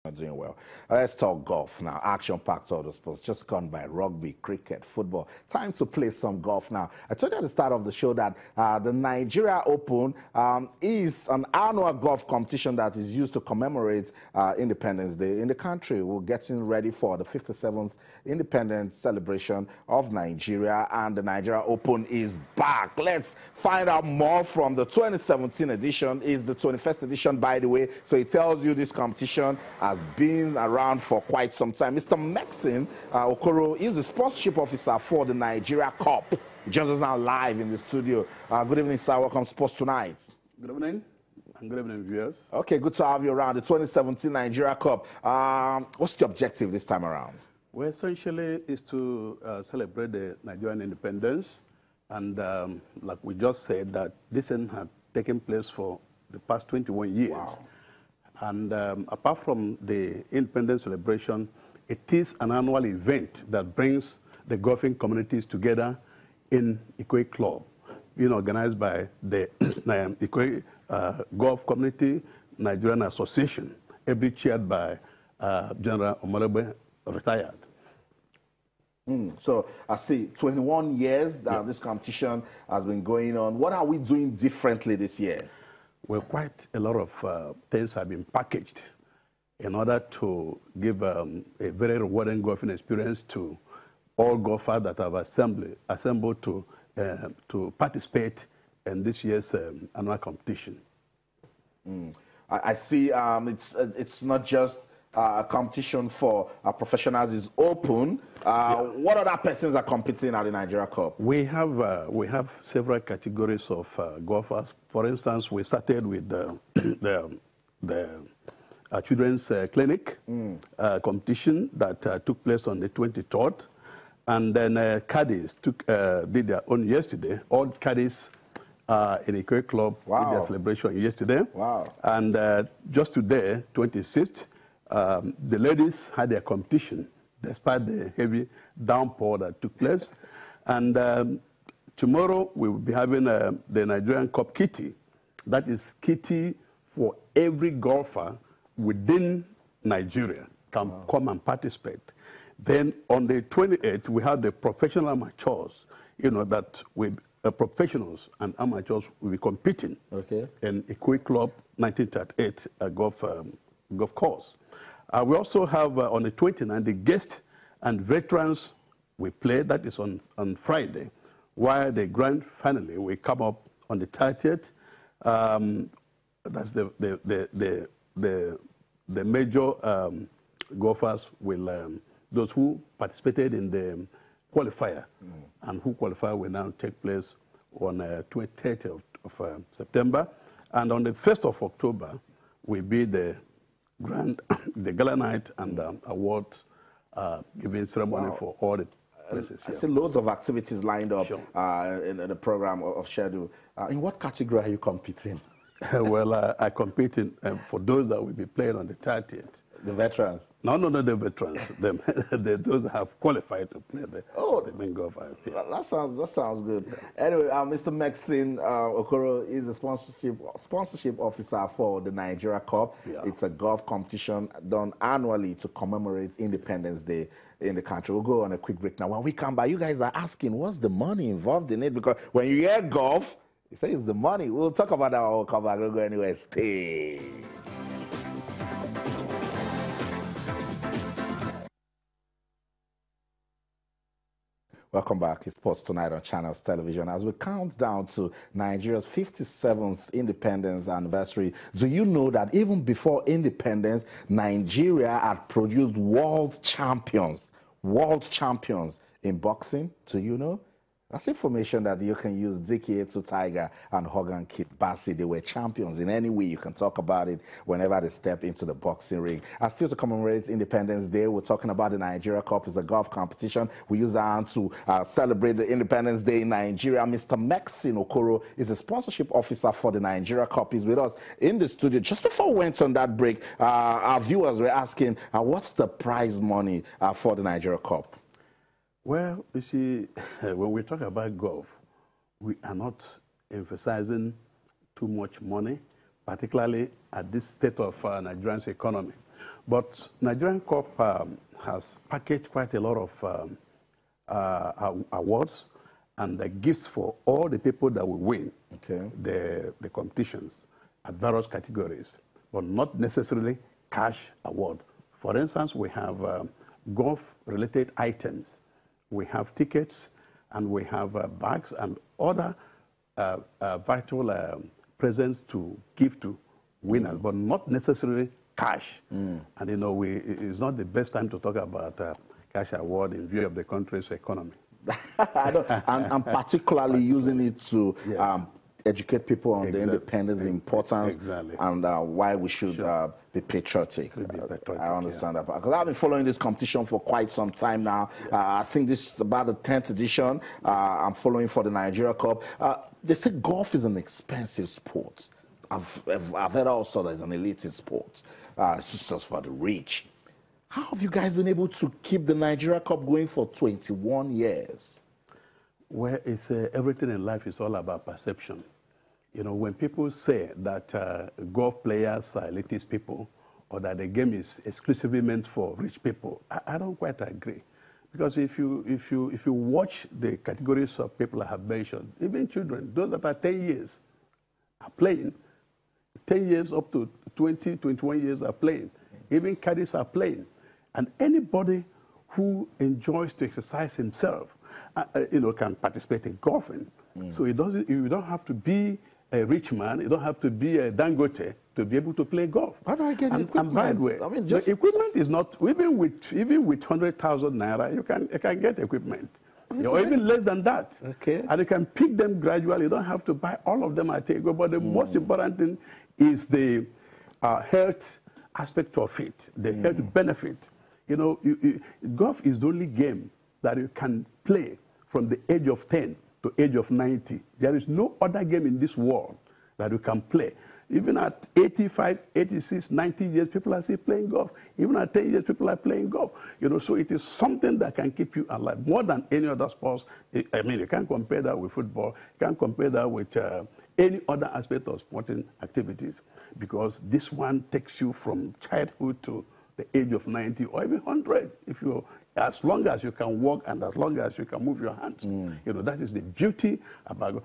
Not doing well. Let's talk golf now. Action-packed auto sports just gone by rugby, cricket, football. Time to play some golf now. I told you at the start of the show that the Nigeria Open is an annual golf competition that is used to commemorate Independence Day in the country. We're getting ready for the 57th Independence celebration of Nigeria, and the Nigeria Open is back. Let's find out more from the 2017 edition. It's the 21st edition, by the way, so it tells you this competition has been around for quite some time. Mr. Maxine Okoro is the sponsorship officer for the Nigeria Cup. He joins us now live in the studio. Good evening, sir. Welcome to Sports Tonight. Good evening, and good evening, viewers. Okay, good to have you around. The 2017 Nigeria Cup. What's the objective this time around? Well, essentially, is to celebrate the Nigerian independence. And like we just said, that this had taken place for the past 21 years. Wow. And apart from the independence celebration, it is an annual event that brings the golfing communities together in Ikoyi Club, being organized by the Ikoyi Golf Community Nigerian Association, every chaired by General Omalebe, retired. So I see 21 years that this competition has been going on. What are we doing differently this year? Well, quite a lot of things have been packaged in order to give a very rewarding golfing experience to all golfers that have assembled to participate in this year's annual competition. I see it's not just a competition for professionals, is open. What other persons are competing at the Nigeria Cup? We have several categories of golfers. For instance, we started with the children's clinic competition that took place on the 23rd, and then caddies did their own yesterday. All caddies in Ikoyi Club did their celebration yesterday. Wow! And just today, 26th. The ladies had their competition despite the heavy downpour that took place. And tomorrow we will be having the Nigerian Cup kitty. That is kitty for every golfer within Nigeria can come and participate. Then on the 28th, we have the professional amateurs, that with professionals and amateurs will be competing in Ikoyi Club 1938 golf course. We also have on the 29th, the guests and veterans we play. That is on Friday, while the grand finale will come up on the 30th. That's the major golfers will, those who participated in the qualifier and who qualify will now take place on 23rd of September. And on the 1st of October will be the gala night and award giving ceremony for all the places. I see loads of activities lined up in the program of schedule. In what category are you competing? Well, I compete for those that will be playing on the 30th. The veterans? No, the veterans. Those that have qualified to play the main golfers. Yeah. That sounds good. Yeah. Anyway, Mr. Maxine Okoro is the sponsorship officer for the Nigeria Cup. Yeah. It's a golf competition done annually to commemorate Independence Day in the country. We'll go on a quick break now. When we come back, you guys are asking, what's the money involved in it? Because when you hear golf, you say it's the money. We'll talk about that when we come back. We'll go anywhere. Stay. Welcome back. It's Sports Tonight on Channels Television. As we count down to Nigeria's 57th independence anniversary, do you know that even before independence, Nigeria had produced world champions in boxing? Do you know? That's information that you can use. Dickie Etu Tiger and Hogan Kid Bassi, they were champions in any way. You can talk about it whenever they step into the boxing ring. And still to commemorate Independence Day, we're talking about the Nigeria Cup. It's a golf competition. We use that to celebrate the Independence Day in Nigeria. Mr. Maxine Okoro is a sponsorship officer for the Nigeria Cup. He's with us in the studio. Just before we went on that break, our viewers were asking, what's the prize money for the Nigeria Cup? Well, you see, when we talk about golf, we are not emphasizing too much money, particularly at this state of Nigerian's economy. But Nigerian Cup has packaged quite a lot of awards and the gifts for all the people that will win the competitions at various categories, but not necessarily cash award. For instance, we have golf-related items. We have tickets, and we have bags and other vital presents to give to winners, but not necessarily cash. And you know, it's not the best time to talk about cash award in view of the country's economy. I'm particularly using it to educate people on the independence, the importance, and why we should be patriotic. I understand that. Because I've been following this competition for quite some time now. I think this is about the 10th edition. I'm following for the Nigeria Cup. They say golf is an expensive sport. I've heard also that it's an elite sport. It's just for the rich. How have you guys been able to keep the Nigeria Cup going for 21 years? Well, it's everything in life is all about perception. You know, when people say that golf players are elitist people, or that the game is exclusively meant for rich people, I don't quite agree. Because if you watch the categories of people I have mentioned, even children, those that are 10 years are playing, 10 years up to 20, 21 years are playing, even caddies are playing. And anybody who enjoys to exercise himself, you know, can participate in golfing. So you don't have to be a rich man, you don't have to be a Dangote to be able to play golf. How do I get equipment? And by the way, I mean, the equipment is not, even with 100,000 naira, you can get equipment. Or even less than that. Okay. And you can pick them gradually. You don't have to buy all of them at a go. But the most important thing is the health aspect of it, the health benefit. You know, golf is the only game that you can play from the age of 10 to age of 90. There is no other game in this world that you can play. Even at 85, 86, 90 years, people are still playing golf. Even at 10 years, people are playing golf. You know, so it is something that can keep you alive more than any other sports. I mean, you can't compare that with football. You can't compare that with any other aspect of sporting activities, because this one takes you from childhood to the age of 90 or even 100, if you, as long as you can walk and as long as you can move your hands. You know, that is the beauty about golf.